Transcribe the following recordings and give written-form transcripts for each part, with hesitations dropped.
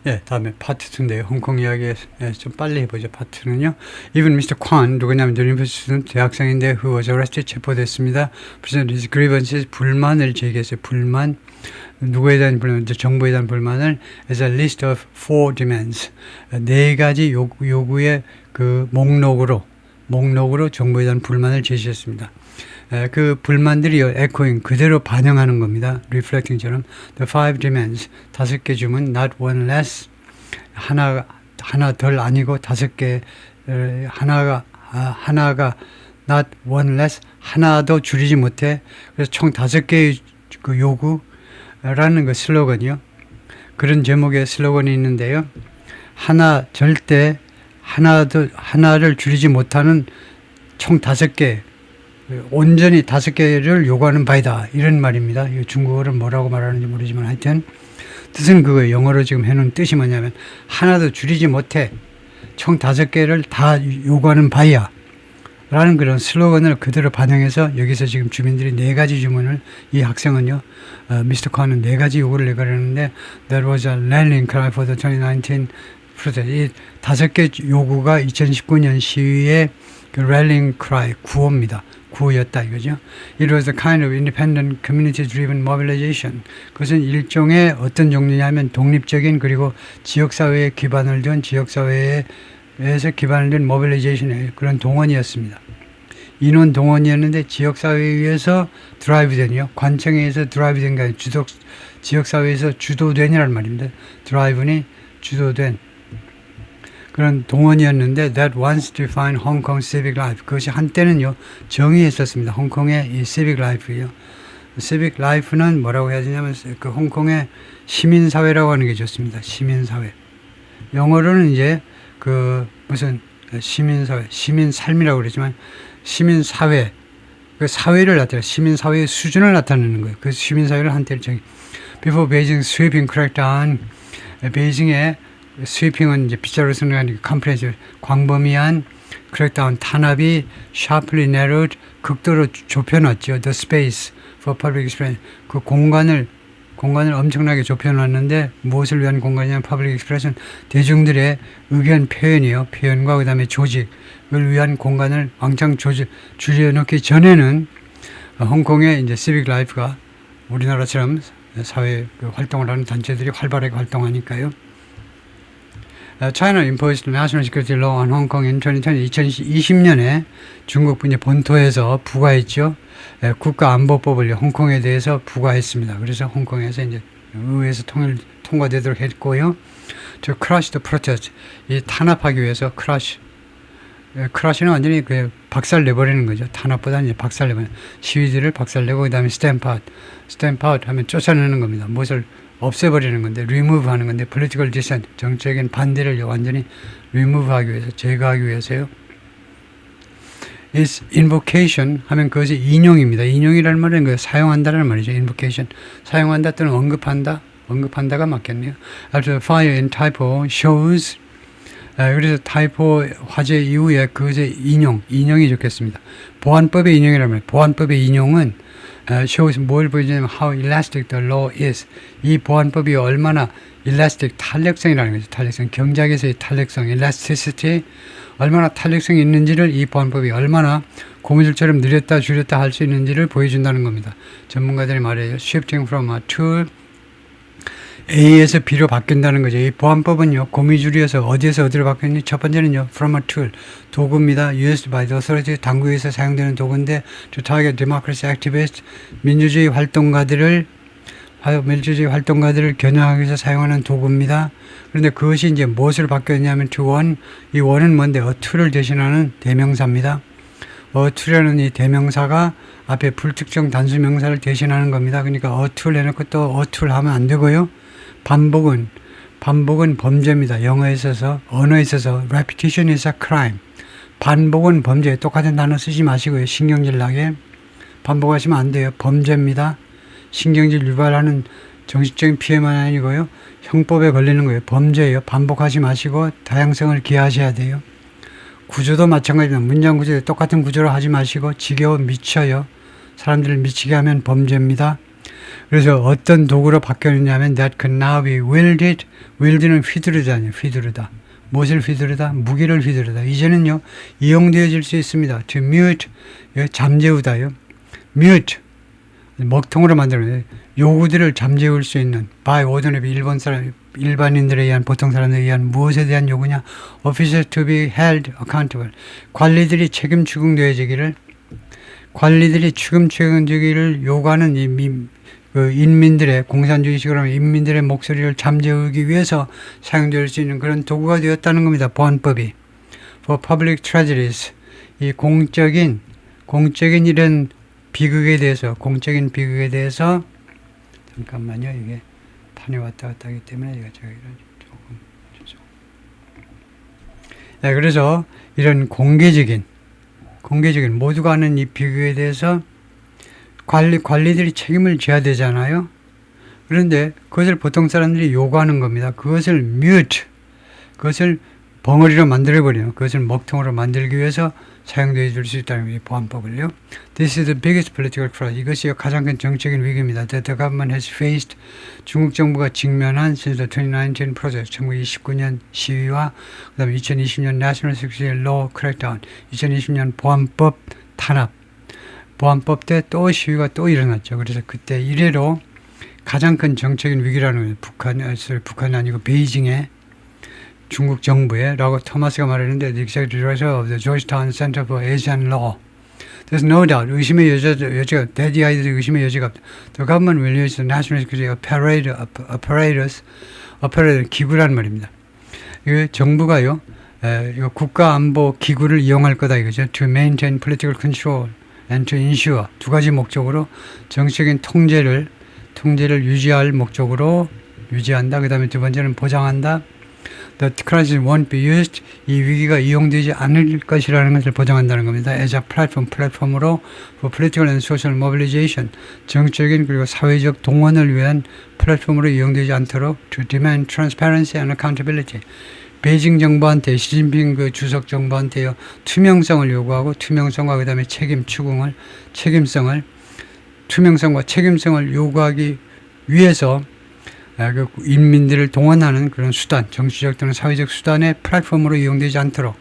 예, 다음에 파트 2인데요. 홍콩 이야기 좀 빨리 해보죠. 파트 2는요. Even Mr. Kwan, 누구냐면 university 대학생인데 who was arrested, 체포됐습니다. presented his grievances, 불만을 제기했어요. 불만. 누구에 대한 불만, 정부에 대한 불만을 as a list of 4 demands. 4가지 요구의 그 목록으로 정부에 대한 불만을 제시했습니다. 그 불만들이 echoing 그대로 반영하는 겁니다. reflecting처럼 the 5 demands 5개 주문 not one less 하나 덜 아니고 5개 하나가 not one less 하나도 줄이지 못해. 그래서 총 5개의 그 요구라는 그 슬로건이요. 그런 제목의 슬로건이 있는데요. 절대 하나를 줄이지 못하는 총 5개 온전히 5개를 요구하는 바이다. 이런 말입니다. 중국어를 뭐라고 말하는지 모르지만 하여튼 뜻은 그거예요. 영어로 지금 해놓은 뜻이 뭐냐면 하나도 줄이지 못해. 총 5개를 다 요구하는 바야. 라는 그런 슬로건을 그대로 반영해서 여기서 지금 주민들이 4가지 주문을 이 학생은요. 미스터 칸은 4가지 요구를 내걸었는데 That was a rallying cry for the 2019 protest. 이 5개 요구가 2019년 시위의 그 rallying cry 구호입니다. 구호였다 이거죠. It was a kind of independent community-driven mobilization. 그것은 일종의 어떤 종류냐면 독립적인 그리고 지역사회에 기반을 둔 지역사회에서 기반을 둔 mobilization의 그런 동원이었습니다. 인원 동원이었는데 지역사회에 의해서 드라이브 된이요. 관청에 의해서 드라이브 된 게 아니라 지역사회에서 주도된이라는 말입니다. 드라이브니 주도된 그런 동원이었는데 that once defined Hong Kong civic life. 그것이 한때는요 정의했었습니다. 홍콩의 이 civic life요. civic life는 뭐라고 해야 되냐면 그 홍콩의 시민사회라고 하는 게 좋습니다. 시민사회. 영어로는 이제 그 무슨 시민사회, 시민삶이라고 그러지만 시민사회, 그 사회를 나타내 시민사회의 수준을 나타내는 거예요. 그 시민사회를 한때를 Before Beijing sweeping crackdown, 베이징의 스위핑은 이제 빗자루 쓰는 게 아니고 컴프레시브 광범위한 크랙다운 탄압이 sharply narrowed 극도로 좁혀놨죠. The space for public expression 그 공간을 엄청나게 좁혀놨는데 무엇을 위한 공간이냐면 public expression 대중들의 의견 표현이요. 표현과 그 다음에 조직을 위한 공간을 왕창 줄여놓기 전에는 홍콩의 이제 civic life가 우리나라처럼 사회 활동을 하는 단체들이 활발하게 활동하니까요. China imposed national security law on Hong Kong in 2020년에 중국 이제 본토에서 부과했죠. 국가안보법을 홍콩에 대해서 부과했습니다. 그래서 홍콩에서 이제 의회에서 통과되도록 했고요. To crush the protest, 이 탄압하기 위해서 crush는 완전히 그 박살내버리는 거죠. 탄압보다는 이제 박살내버리는 시위들을 박살내고 그다음에 stamp out 하면 쫓아내는 겁니다. 무엇을 없애버리는 건데 remove 하는 건데 political dissent 정책적인 반대를 완전히 remove 하기 위해서 제거하기 위해서요. is invocation 하면 그것이 인용입니다. 인용이라는 말은 그 사용한다라는 말이죠. invocation 사용한다 또는 언급한다가 맞겠네요. After the fire in Taipo shows 그래서 타이포 화재 이후에 그것의 인용이 좋겠습니다. 보안법의 인용이라는 말이에요. 보안법의 인용은 shows 뭘 보여주냐면 how elastic the law is. 이 보안법이 얼마나 elastic 탄력성이라는 거죠. 탄력성 경작에서의 탄력성 elasticity 얼마나 탄력성이 있는지를 이 보안법이 얼마나 고무줄처럼 늘렸다 줄였다 할 수 있는지를 보여준다는 겁니다. 전문가들이 말해요. shifting from a tool A에서 B로 바뀐다는 거죠. 이 보안법은요, 고무줄이어서 어디에서 어디로 바뀌었니? 첫 번째는요, from a tool, 도구입니다. used by the authority, 당국에서 사용되는 도구인데, to target democracy activists, 민주주의 활동가들을 겨냥하기 위해서 사용하는 도구입니다. 그런데 그것이 이제 무엇으로 바뀌었냐면, to one, 이 one은 뭔데, a tool을 대신하는 대명사입니다. a tool이라는 이 대명사가 앞에 불특정 단수 명사를 대신하는 겁니다. 그러니까 a tool 해놓고 또 a tool 하면 안 되고요. 반복은 범죄입니다. 언어에 있어서 repetition is a crime. 반복은 범죄. 똑같은 단어 쓰지 마시고요. 신경질 나게 반복하시면 안 돼요. 범죄입니다. 신경질 유발하는 정신적인 피해만 아니고요. 형법에 걸리는 거예요. 범죄예요. 반복하지 마시고 다양성을 기하셔야 돼요. 구조도 마찬가지입니다. 문장 구조 똑같은 구조로 하지 마시고 지겨워 미쳐요. 사람들을 미치게 하면 범죄입니다. 그래서 어떤 도구로 바뀌었냐면 that can now be wielded. wield는 휘두르다니 휘두르다. 무엇을 휘두르다? 무기를 휘두르다. 이제는요 이용되어질 수 있습니다. to mute 잠재우다요. mute 먹통으로 만드는 요구들을 잠재울 수 있는 by ordinary 일반인들에 의한 보통 사람들에 의한 무엇에 대한 요구냐? officers to be held accountable. 관리들이 책임 추궁되어지기를 요구하는 인민들의 공산주의식으로 하면 인민들의 목소리를 잠재우기 위해서 사용될 수 있는 그런 도구가 되었다는 겁니다. 보안법이. For public tragedies. 이 공적인 이런 공적인 비극에 대해서 잠깐만요. 이게 판이 왔다 갔다 하기 때문에 이거 저기를 조금 주죠. 네, 그래서 이런 공개적인 모두가 아는 이 비극에 대해서 관리들이 책임을 져야 되잖아요. 그런데 그것을 보통 사람들이 요구하는 겁니다. 그것을 그것을 벙어리로 만들어버리는, 그것을 먹통으로 만들기 위해서 사용되어 줄 수 있다는 이 보안법을요. This is the biggest political crisis. 이것이 가장 큰 정책인 위기입니다. The government has faced. 중국 정부가 직면한 since the 2019 process. 1929년 시위와 그 다음에 2020년 National Security Law Crackdown. 2020년 보안법 탄압. 보안법 때 또 시위가 또 일어났죠. 그래서 그때 이래로 가장 큰 정책인 위기라는 북한이 아니고 베이징의 중국 정부에 라고 토마스가 말했는데 the executive director of the Georgetown Center for Asian Law. There's no doubt. 의심의 여지가 대디아이들이 의심의 여지가 없다. The government will use the national security apparatus 기구란 말입니다. 이 정부가요, 이거 국가안보 기구를 이용할 거다 이거죠. To maintain political control and to ensure 두 가지 목적으로 정치적인 통제를 유지할 목적으로 유지한다. 그 다음에 두 번째는 보장한다. The crisis won't be used. 이 위기가 이용되지 않을 것이라는 것을 보장한다는 겁니다. As a 플랫폼으로 for political and social mobilization. 정치적인 그리고 사회적 동원을 위한 플랫폼으로 이용되지 않도록 to demand transparency and accountability. 베이징 정부한테 시진핑 그 주석 정부한테요 투명성을 요구하고 투명성과 그 다음에 투명성과 책임성을 요구하기 위해서 그 인민들을 동원하는 그런 수단, 정치적 또는 사회적 수단의 플랫폼으로 이용되지 않도록.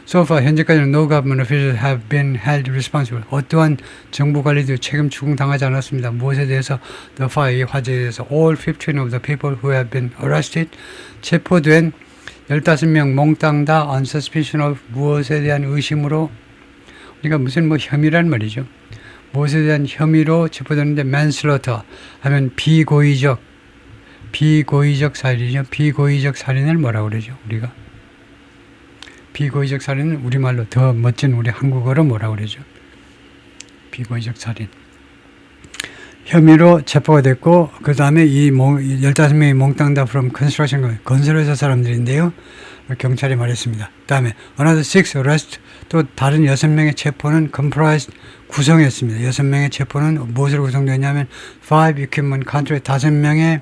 So far, 현재까지는 no government officials have been held responsible. 어떠한 정부 관리도 책임 추궁당하지 않았습니다. 무엇에 대해서? The fire, 이 화재에 대해서. All 15 of the people who have been arrested, 체포된 15명 몽땅 다 on suspicion of 무엇에 대한 의심으로, 그러니까 무슨 혐의란 말이죠. 무엇에 대한 혐의로 체포되는데 manslaughter 하면 비고의적 살인이죠. 비고의적 살인을 뭐라고 그러죠? 우리가 비고의적 살인은 우리말로 더 멋진 우리 한국어로 뭐라고 그러죠? 비고의적 살인. 혐의로 체포가 됐고 그 다음에 이 15명이 몽땅 다 from construction 건설회사 사람들인데요. 경찰이 말했습니다. 그 다음에 another 6 arrest 또 다른 6명의 체포는 comprised 구성했습니다. 6명의 체포는 무엇으로 구성되었냐면 5 equipment contract 5명이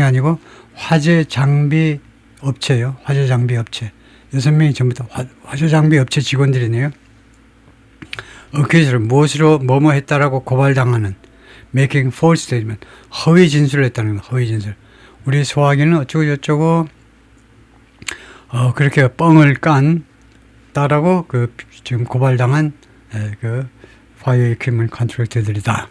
아니고 화재 장비 업체요. 화재 장비 업체. 6명이 전부 다 화재 장비 업체 직원들이네요. 어케이스로 무엇으로 뭐뭐 했다라고 고발당하는 making false statement 허위 진술을 했다는 거. 허위 진술. 우리 소화기는 어쩌고 저쩌고 그렇게 뻥을 깐다라고 지금 고발당한 그 파이어 이퀴먼트 컨트랙터들이다.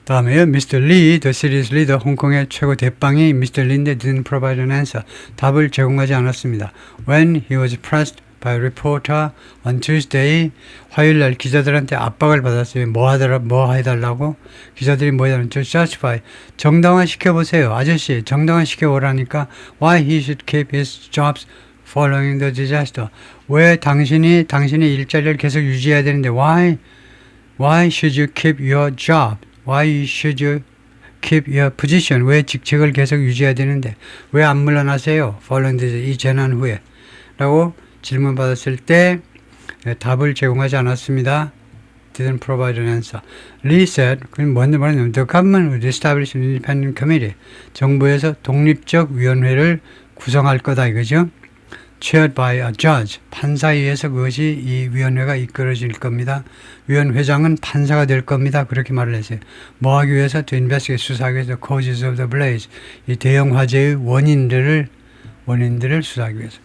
다음에요. Mr. Lee, the city's leader, 홍콩의 최고 대빵이 Mr. Lee인데 didn't provide an answer. 답을 제공하지 않았습니다. When he was pressed by a reporter on Tuesday, 화요일날 기자들한테 압박을 받았어요. 뭐 해달라고? 기자들이 뭐 해달라고? To justify. 정당화 시켜보세요. 아저씨, 정당화 시켜보라니까 why he should keep his jobs following the disaster. 왜 당신이 당신의 일자리를 계속 유지해야 되는데 why should you keep your job? Why should you keep your position? 왜 직책을 계속 유지해야 되는데 왜 안 물러나세요? Following this, 이 재난 후에 라고 질문받았을 때 답을 제공하지 않았습니다. Didn't provide an answer. Lee said, 그건 뭔지 말하냐면 The government would establish an independent committee. 정부에서 독립적 위원회를 구성할 거다 이거죠. chaired by a judge. 판사에 의해서 그것이 이 위원회가 이끌어질 겁니다. 위원회장은 판사가 될 겁니다. 그렇게 말을 했어요. 뭐 하기 위해서? To investigate, 수사하기 위해서 causes of the blaze. 이 대형 화재의 원인들을 수사하기 위해서.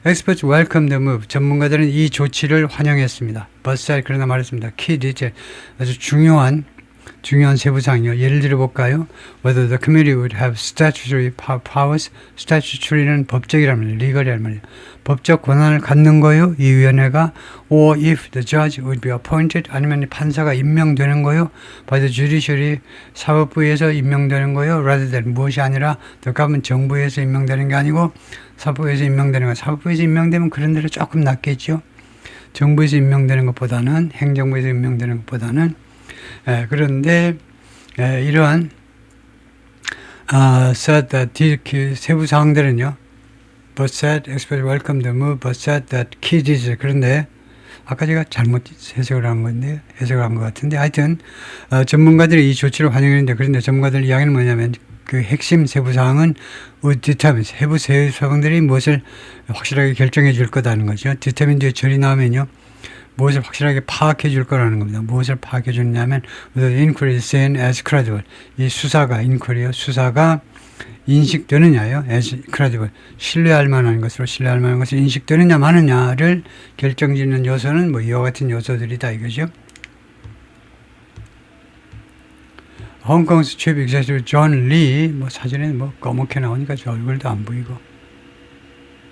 Experts welcome the move. 전문가들은 이 조치를 환영했습니다. But said, 그러나 말했습니다. Key detail. 아주 중요한 세부사항이요. 예를 들어 볼까요? Whether the committee would have statutory powers. statutory는 법적이란 말이에요. legal이란 말이에요. 법적 권한을 갖는 거요. 이 위원회가. Or if the judge would be appointed. 아니면 판사가 임명되는 거요. By the judiciary. 사법부에서 임명되는 거요. Rather than 무엇이 아니라 the government 정부에서 임명되는 게 아니고 사법부에서 임명되는 거. 사법부에서 임명되면 그런 대로 조금 낫겠죠. 정부에서 임명되는 것보다는 행정부에서 임명되는 것보다는 그런데 이러한 said that 세부 사항들은요. But said, experts welcome the move, but said that key details. 그런데 아까 제가 잘못 해석을 한 것 같은데 하여튼 전문가들이 이 조치를 환영했는데 그런데 전문가들 이야기는 뭐냐면 그 핵심 세부 사항은 determine, 세부 사항들이 무엇을 확실하게 결정해 줄 거다는 거죠. determine 뒤에 절이 나오면요. 무엇을 확실하게 파악해 줄 거라는 겁니다. 무엇을 파악해 주느냐면 the inquiry is seen as credible. 이 수사가 인식되느냐요. as credible. 신뢰할 만한 것을 인식되느냐 마느냐를 결정짓는 요소는 뭐 이와 같은 요소들이다 이거죠. 홍콩스 chief executive 존 리 뭐 사진에 뭐 검게 나오니까 저 얼굴도 안 보이고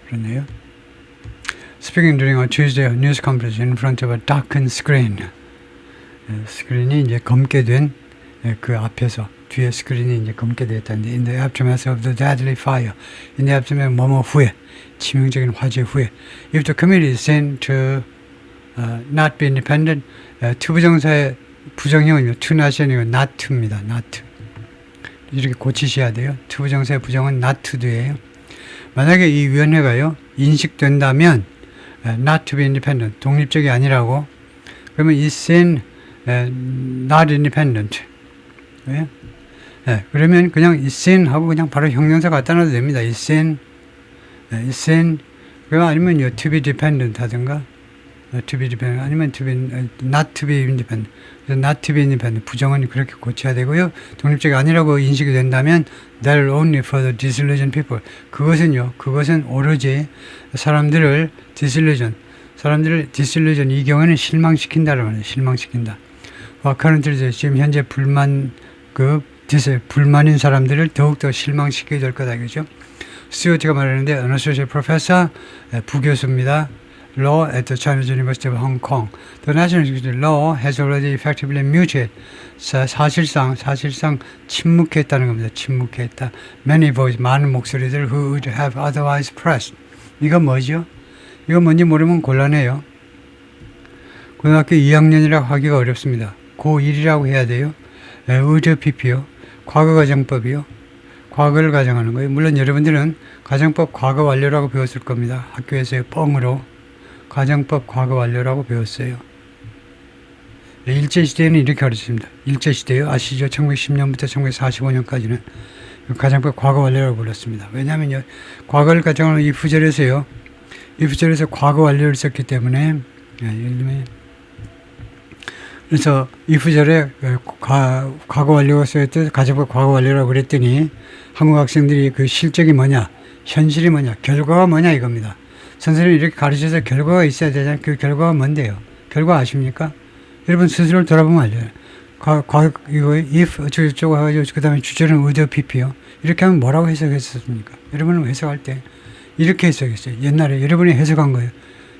그러네요. Speaking during a Tuesday news conference in front of a darkened screen. 스크린이 이제 검게 된 그 앞에서 뒤에 스크린이 이제 검게 됐다는데 in the aftermath of the deadly fire. in the aftermath 뭐뭐 후에 치명적인 화재 후에 if the committee is seen to not be independent. 투부정사의 부정형은요. to not이 아니고 not to입니다. not to. 이렇게 고치셔야 돼요. 투부정사의 부정은 not to do예요. 만약에 이 위원회가요. 인식된다면 not to be independent, 독립적이 아니라고. 그러면 is seen not independent. 네? 네, 그러면 그냥 is seen 하고 그냥 바로 형용사 갖다 놔도 됩니다. is seen. 그럼 아니면 to be dependent 하든가, to be dependent 아니면 to be not to be independent. 그래서 not to be independent 부정은 그렇게 고쳐야 되고요. 독립적이 아니라고 인식이 된다면 that only for the disillusioned people. 그것은 오로지 사람들을 disillusion 이 경우에는 실망시킨다라는 말이에요. 실망시킨다. currently 지금 현재 불만인 사람들을 더욱더 실망시키게 될 거다 이거죠. 스튜어트가 말하는데 an associate professor 부교수입니다. Law at the Chinese University of Hong Kong. The National Security Law has already effectively muted. 사실상 침묵했다는 겁니다. 침묵했다. Many voices, 많은 목소리들 who would have otherwise pressed. 이건 뭐죠? 이건 뭔지 모르면 곤란해요. 고등학교 2학년이라고 하기가 어렵습니다. 고1이라고 해야 돼요. 의저 PP요. 과거가정법이요. 과거를 가정하는 거예요. 물론 여러분들은 가정법 과거 완료라고 배웠을 겁니다. 학교에서의 뻥으로. 가정법 과거 완료라고 배웠어요. 일제시대에는 이렇게 가르칩니다. 일제시대요. 아시죠? 1910년부터 1945년까지는 가정법 과거 완료라고 불렀습니다. 왜냐하면 과거를 가정하는 이 구절에서요. 이 구절에서 과거 완료를 썼기 때문에 예를 들면 그래서 이 구절에 과거 완료가 쓰였을 때 가정법 과거 완료라고 그랬더니 한국 학생들이 그 실적이 뭐냐, 현실이 뭐냐, 결과가 뭐냐 이겁니다. 선생님이 이렇게 가르쳐서 결과가 있어야 되잖아요. 그 결과가 뭔데요? 결과 아십니까? 여러분 스스로를 돌아보면 알죠. 이거 if 어쩌고 해가지고 그 다음에 주절은 would pp요. 이렇게 하면 뭐라고 해석했었습니까? 여러분은 해석할 때 이렇게 해석했어요. 옛날에 여러분이 해석한 거예요.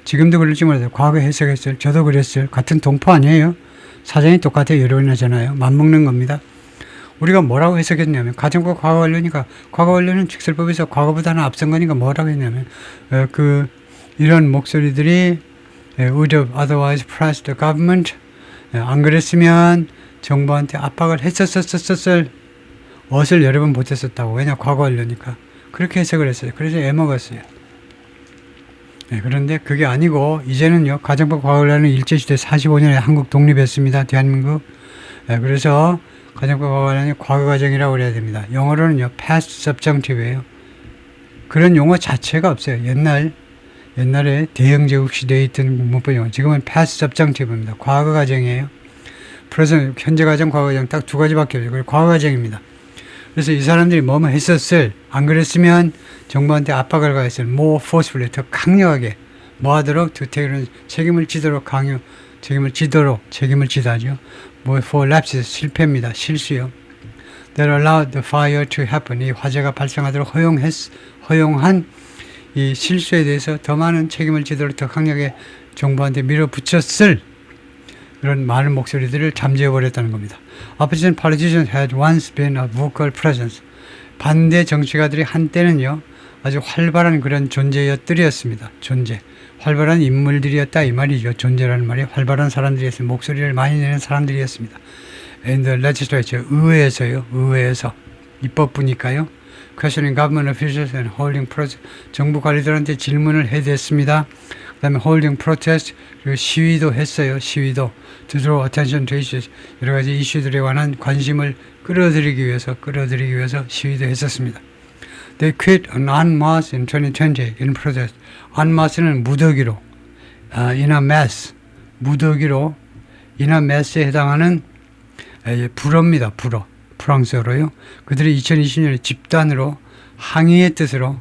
지금도 그럴지 몰라도 과거에 해석했어요. 저도 그랬어요. 같은 동포 아니에요? 사정이 똑같아요. 여러분이 하잖아요. 맞먹는 겁니다. 우리가 뭐라고 해석했냐면 가정법 과거 완료니까 과거 완료는 직설법에서 과거보다는 앞선 거니까 뭐라고 했냐면 이런 목소리들이 would have otherwise pressed the government 안 그랬으면 정부한테 압박을 했었을 것을 여러 번 못했었다고. 왜냐 과거 완료니까 그렇게 해석을 했어요. 그래서 애먹었어요. 그런데 그게 아니고 이제는요 가정법 과거 완료는 일제시대 45년에 한국 독립했습니다. 대한민국. 그래서 가정법 과거 완료는 과거 과정이라고 그래야 됩니다. 영어로는요 past subjunctive예요. 그런 용어 자체가 없어요. 옛날 옛날에 대영 제국 시대에 있던 문법이요. 지금은 past subjunctive입니다. 과거 가정이에요. present 현재 가정, 과거 가정 딱 두 가지밖에 없어요. 그리고 과거 가정입니다. 그래서 이 사람들이 뭐뭐 했었을, 안 그랬으면 정부한테 압박을 가했을, more forcefully, 더 강력하게 뭐 하도록, to take 책임을 지도록 책임을 지다죠. 뭐 for lapses, 실패입니다. 실수요. That allowed the fire to happen. 이 화재가 발생하도록 허용한 이 실수에 대해서 더 많은 책임을 지도록 더 강하게 정부한테 밀어붙였을 그런 많은 목소리들을 잠재워버렸다는 겁니다. Opposition politicians had once been a vocal presence. 반대 정치가들이 한때는요, 아주 활발한 그런 존재였더리였습니다. 활발한 인물들이었다 이 말이죠. 존재라는 말이 활발한 사람들이었어요. 목소리를 많이 내는 사람들이었습니다. In the legislature, 의회에서 입법부니까요. Questioning government officials and holding protest. 정부 관리들한테 질문을 해댔습니다. 그 다음에 holding protest, 그리고 시위도 했어요. To draw attention to issues. 여러 가지 이슈들에 관한 관심을 끌어들이기 위해서 시위도 했었습니다. They quit en masse in 2020 in protest. En masse는 무더기로, in a mass, 무더기로, in a mass에 해당하는 불어입니다. 프랑스어로요. 그들이 2020년에 집단으로 항의의 뜻으로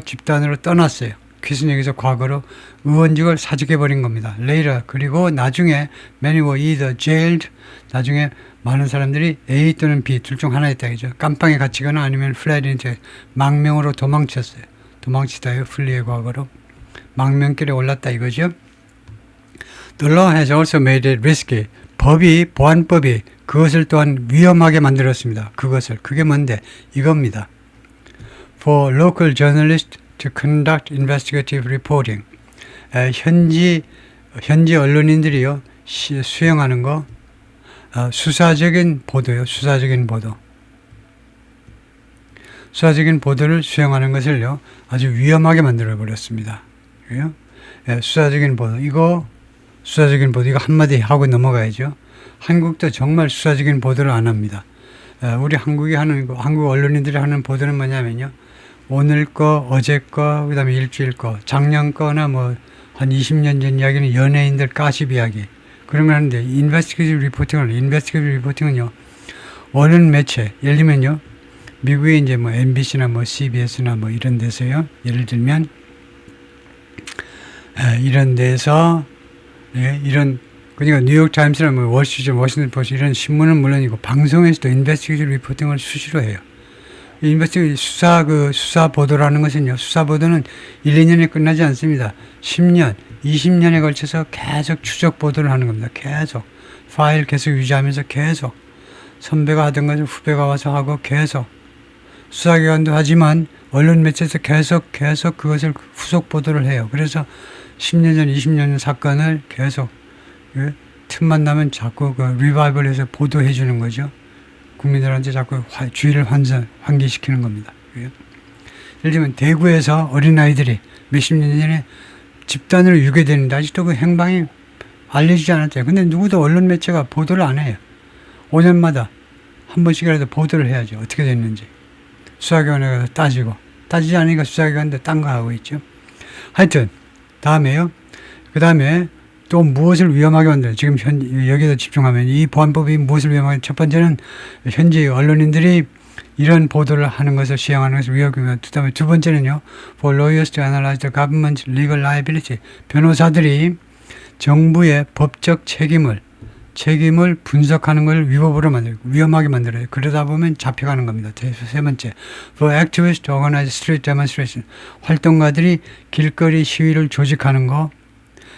집단으로 떠났어요. 퀴즈는 여기서 과거로 의원직을 사직해버린 겁니다. Later, 그리고 나중에 many were either jailed, 나중에 많은 사람들이 A 또는 B 둘 중 하나였다 이죠. 깜빵에 갇히거나 아니면 fled into 망명으로 도망치다요. 플리의 과거로 망명길에 올랐다 이거죠. The law has also made it risky. 보안법이 그것을 또한 위험하게 만들었습니다. 그게 뭔데? 이겁니다. For local journalists to conduct investigative reporting. 현지 언론인들이요, 수행하는 거, 수사적인 보도요, 수사적인 보도를 수행하는 것을요, 아주 위험하게 만들어버렸습니다. 수사적인 보도, 이거 한마디 하고 넘어가야죠. 한국도 정말 수사적인 보도를 안 합니다. 우리 한국 언론인들이 하는 보도는 뭐냐면요. 오늘 거, 어제 거, 그 다음에 일주일 거, 작년 거나 뭐, 한 20년 전 이야기는 연예인들 가십 이야기. 그런 거 하는데, 인베스티게이티브 리포팅은요, 어느 매체, 예를 들면요, 미국에 이제 뭐 MBC나 뭐 CBS나 뭐 이런 데서요, 예를 들면, 이런 데서, 그러니까 뉴욕타임스나 뭐 월스트리트, 워싱턴 포스트 이런 신문은 물론이고 방송에서도 인베스티게이티브 리포팅을 수시로 해요. 수사 보도라는 것은요, 수사 보도는 1, 2년에 끝나지 않습니다. 10년, 20년에 걸쳐서 계속 추적 보도를 하는 겁니다. 계속. 파일 계속 유지하면서 계속. 선배가 하던 것을 후배가 와서 하고 계속. 수사기관도 하지만 언론 매체에서 계속 그것을 후속 보도를 해요. 그래서 10년 전, 20년 전 사건을 계속 틈만 나면 자꾸 리바이벌해서 보도해 주는 거죠. 국민들한테 자꾸 주의를 환기시키는 겁니다. 예를 들면 대구에서 어린아이들이 몇십 년 전에 집단으로 유괴되는데 아직도 그 행방이 알려지지 않았대요. 근데 누구도 언론 매체가 보도를 안 해요. 5년마다 한 번씩이라도 보도를 해야죠. 어떻게 됐는지. 수사기관에 가서 따지지 않으니까 수사기관도 딴 거 하고 있죠. 하여튼 그 다음에 또 무엇을 위험하게 만들어요? 지금 여기서 집중하면 이 보안법이 무엇을 위험하게, 첫 번째는 현지 언론인들이 이런 보도를 하는 것을 시행하는 것을 위험하게, 그다음에 두 번째는요, for lawyers to analyze the government's legal liability. 변호사들이 정부의 법적 책임을 분석하는 걸 위험하게 만들어요. 그러다 보면 잡혀가는 겁니다. 세 번째, for activists to organize street demonstration. 활동가들이 길거리 시위를 조직하는 거,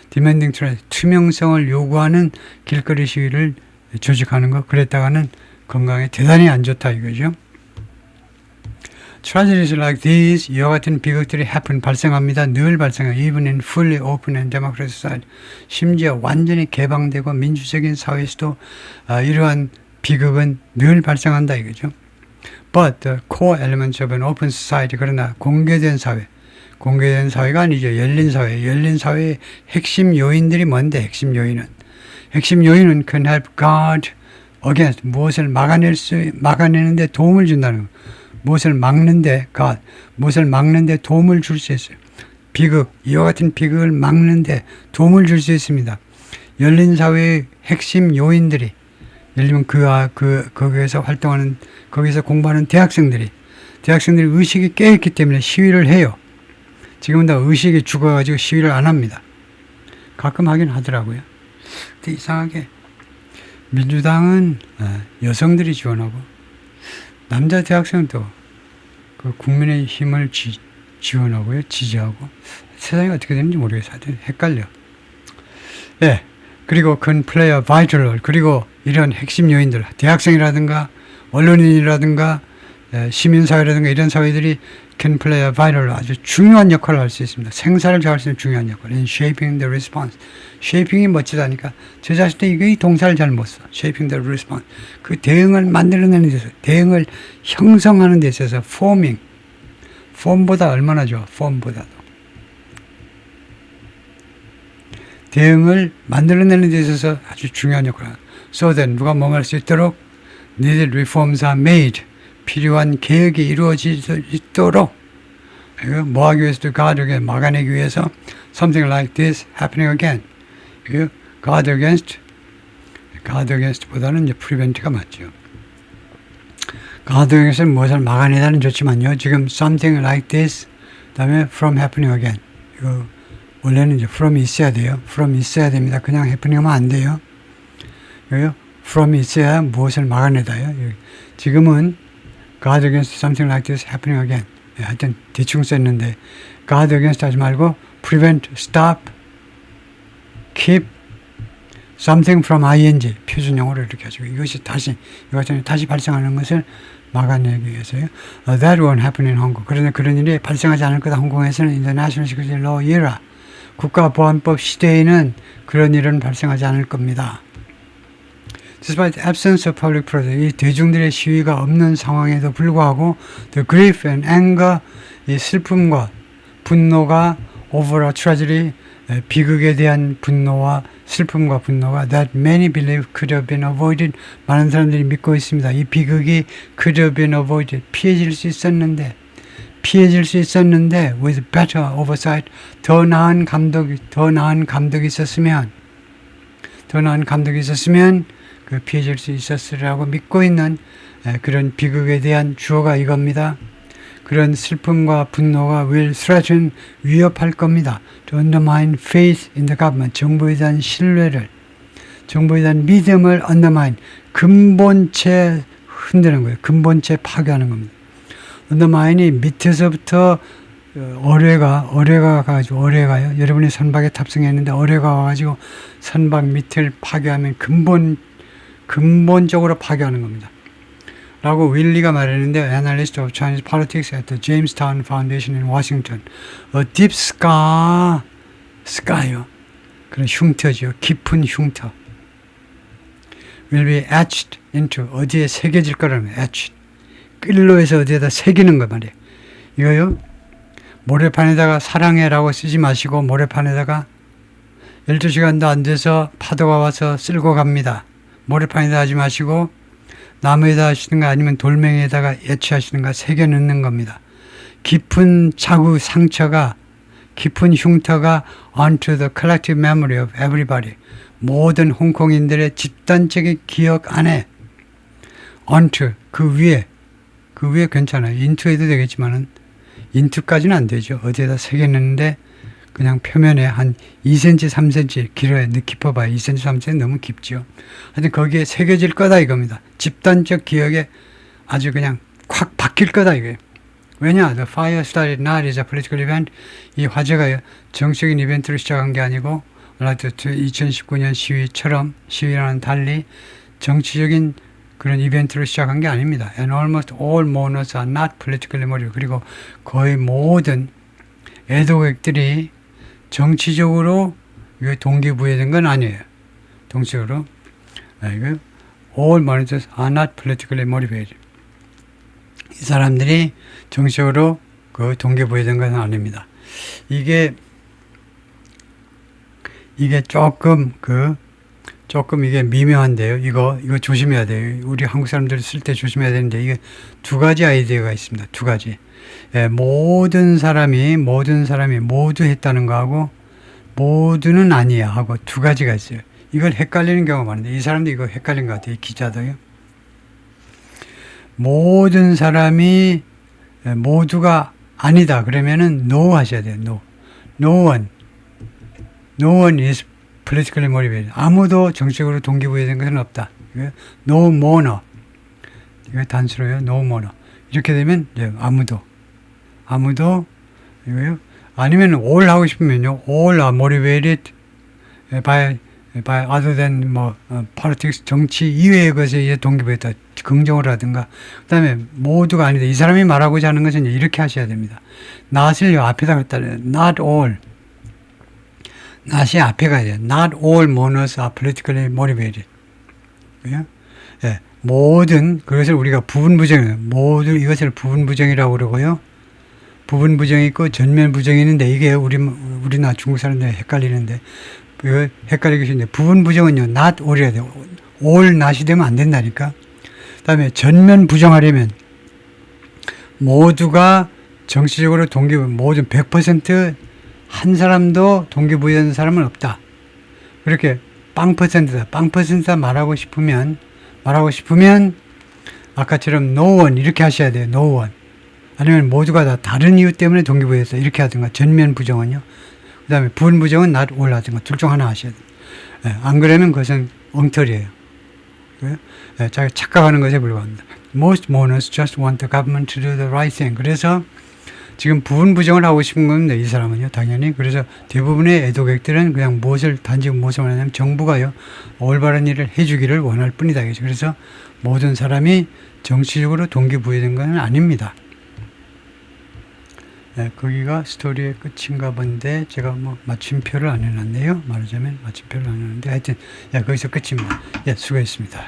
demanding 투명성을 요구하는 길거리 시위를 조직하는 거, 그랬다가는 건강에 대단히 안 좋다 이거죠. Tragedies like these, 이와 같은 비극들이 발생합니다. 늘 발생해요. Even in fully open and democratic society. 심지어 완전히 개방되고 민주적인 사회에서도 이러한 비극은 늘 발생한다 이거죠. But the core elements of an open society, 그러나 공개된 사회가 아니죠. 열린 사회의 핵심 요인들이 뭔데? 핵심 요인은 can help guard against, 무엇을 막아내는데 도움을 준다는 거. 무엇을 막는데 도움을 줄 수 있어요. 비극, 이와 같은 비극을 막는데 도움을 줄 수 있습니다. 열린 사회의 핵심 요인들이, 예를 들면 거기에서 활동하는, 거기서 공부하는 대학생들이 의식이 깨있기 때문에 시위를 해요. 지금은 다 의식이 죽어가지고 시위를 안 합니다. 가끔 하긴 하더라고요. 근데 이상하게 민주당은 여성들이 지원하고 남자 대학생도 그 국민의힘을 지원하고요, 지지하고. 세상이 어떻게 되는지 모르겠어요. 헷갈려. 예. 그리고 can play a vital role. 그리고 이런 핵심 요인들, 대학생이라든가 언론인이라든가 시민사회라든가 이런 사회들이 can play a vital role. 아주 중요한 역할을 할 수 있습니다. 생사를 정할 수 있는 중요한 역할. in shaping the response. shaping이 멋지다니까. 저 자신도 이 동사를 잘 못 써. shaping the response. 그 대응을 만들어내는 데 있어서, 대응을 형성하는 데 있어서 forming. 폼보다 얼마나 좋아. 폼보다도. 대응을 만들어내는 데 있어서 아주 중요한 역할을. So that 누가 뭐 할 수 있도록 needed reforms are made. 필요한 개혁이 이루어질 수 있도록 뭐 하기 위해서도 가드에게 막아내기 위해서 something like this happening again. guard against 보다는 이제 prevent가 맞죠. guard against는 무엇을 막아내다는 좋지만요. 지금 something like this 그다음에 from happening again. 이거 원래는 이제 from이 있어야 돼요. from 있어야 됩니다. 그냥 happening 하면 안 돼요. from이 있어야 무엇을 막아내다요. 지금은 guard against something like this happening again. 하여튼 대충 썼는데 guard against 하지 말고 prevent, stop, keep something from ing 표준형으로 이렇게 하시고 이것이 다시 발생하는 것을 막아내기 위해서요. That won't happen in Hong Kong. 그러나 그런 일이 발생하지 않을 거다. 홍콩에서는 International Security Law era 국가보안법 시대에는 그런 일은 발생하지 않을 겁니다. Despite the absence of public protest, 이 대중들의 시위가 없는 상황에도 불구하고 the grief and anger, 이 슬픔과 분노가 over a tragedy, 비극에 대한 분노와 슬픔과 분노가 that many believe could have been avoided, 많은 사람들이 믿고 있습니다. 이 비극이 could have been avoided, 피해질 수 있었는데 with better oversight, 더 나은 감독이 있었으면 그 피해질 수 있었으라고 믿고 있는 그런 비극에 대한 주어가 이겁니다. 그런 슬픔과 분노가 will threaten, 위협할 겁니다. To undermine faith in the government, 정부에 대한 신뢰를, 정부에 대한 믿음을 undermine, 근본체 흔드는 거예요. 근본체 파괴하는 겁니다. undermine이 밑에서부터 어뢰가 가지고, 어뢰가요. 여러분이 선박에 탑승했는데 어뢰가 와가지고 선박 밑을 파괴하면 근본적으로 파괴하는 겁니다. 라고 윌리가 말했는데, Analyst of Chinese Politics at the Jamestown Foundation in Washington. A deep scar요. 그런 흉터죠. 깊은 흉터. will be etched into, 어디에 새겨질 거라는 거예요. etched. 끌로에서 어디에다 새기는 거 말이에요. 이거요. 모래판에다가 사랑해라고 쓰지 마시고 모래판에다가 12시간도 안 돼서 파도가 와서 쓸고 갑니다. 모래판에다 하지 마시고 나무에다 하시든가 아니면 돌멩이에다가 예치하시든가 새겨 넣는 겁니다. 깊은 자국 상처가, 깊은 흉터가 onto the collective memory of everybody. 모든 홍콩인들의 집단적인 기억 안에 onto, 그 위에 괜찮아요. into에도 되겠지만은 into까지는 안 되죠. 어디에다 새겨 넣는데 그냥 표면에 한 2cm, 3cm 길어야, 깊어봐요. 2cm, 3cm 너무 깊죠. 하여튼 거기에 새겨질 거다 이겁니다. 집단적 기억에 아주 그냥 콱 박힐 거다 이거예요. 왜냐? The fire started not as a political event. 이 화재가 정치적인 이벤트로 시작한 게 아니고 2019년 시위라는 달리 정치적인 그런 이벤트로 시작한 게 아닙니다. And almost all mourners are not politically motivated. 그리고 거의 모든 애도객들이 정치적으로 이거 동기부여된 건 아니에요. 정치적으로. 이거 all mourners are not politically motivated. 이 사람들이 정치적으로 그 동기부여된 건 아닙니다. 이게 조금 조금 이게 미묘한데요. 이거 조심해야 돼요. 우리 한국 사람들 쓸 때 조심해야 되는데, 이게 두 가지 아이디어가 있습니다. 두 가지. 예, 모든 사람이 모두 했다는 거하고 모두는 아니야 하고 두 가지가 있어요. 이걸 헷갈리는 경우가 많은데, 이 사람도 이거 헷갈린 것 같아요. 이 기자도요. 모든 사람이 모두가 아니다 그러면은 no 하셔야 돼요. no. No one is politically motivated. 아무도 정치적으로 동기부여된 것은 없다. no mono. 이거 단수로요. no mono. 이렇게 되면 아무도 이거요. 아니면 all 하고 싶으면요. all are motivated by other than politics, 정치 이외의 것에 의해 동기부여했다. 긍정으로 하든가. 그 다음에 모두가 아니다. 이 사람이 말하고자 하는 것은 이렇게 하셔야 됩니다. not을 앞에다 갖다 놔요. not all. not이 앞에 가야 돼요. Not all monos are politically motivated. 예, 모든 그것을 우리가 부분부정, 모두 이것을 부분부정이라고 그러고요. 부분부정이 있고 전면부정이 있는데 이게 우리나라 중국 사람들 헷갈리는데 이거 헷갈리기 쉬운데 부분부정은요. not all이어야 돼요. all not이 되면 안 된다니까. 그 다음에 전면부정하려면 모두가 정치적으로 동기부여, 모든 100% 한 사람도 동기부여하는 사람은 없다. 그렇게 빵 퍼센트다 말하고 싶으면 아까처럼 no one 이렇게 하셔야 돼요. no one. 아니면 모두가 다 다른 이유 때문에 동기부여했어. 이렇게 하든가. 전면 부정은요. 그 다음에 부분 부정은 not all 하든가. 둘 중 하나 하셔야 돼요. 예, 안 그러면 그것은 엉터리예요. 예, 자기 착각하는 것에 불과합니다. Most mourners just want the government to do the right thing. 그래서 지금 부분 부정을 하고 싶은 겁니다. 이 사람은요. 당연히. 그래서 대부분의 애도객들은 그냥 단지 무엇을 원하냐면 정부가요. 올바른 일을 해주기를 원할 뿐이다. 그래서 모든 사람이 정치적으로 동기부여된 건 아닙니다. 네, 거기가 스토리의 끝인가 본데 제가 마침표를 안 해놨네요. 말하자면 마침표를 안 해놨는데 하여튼 거기서 끝입니다. 수고했습니다.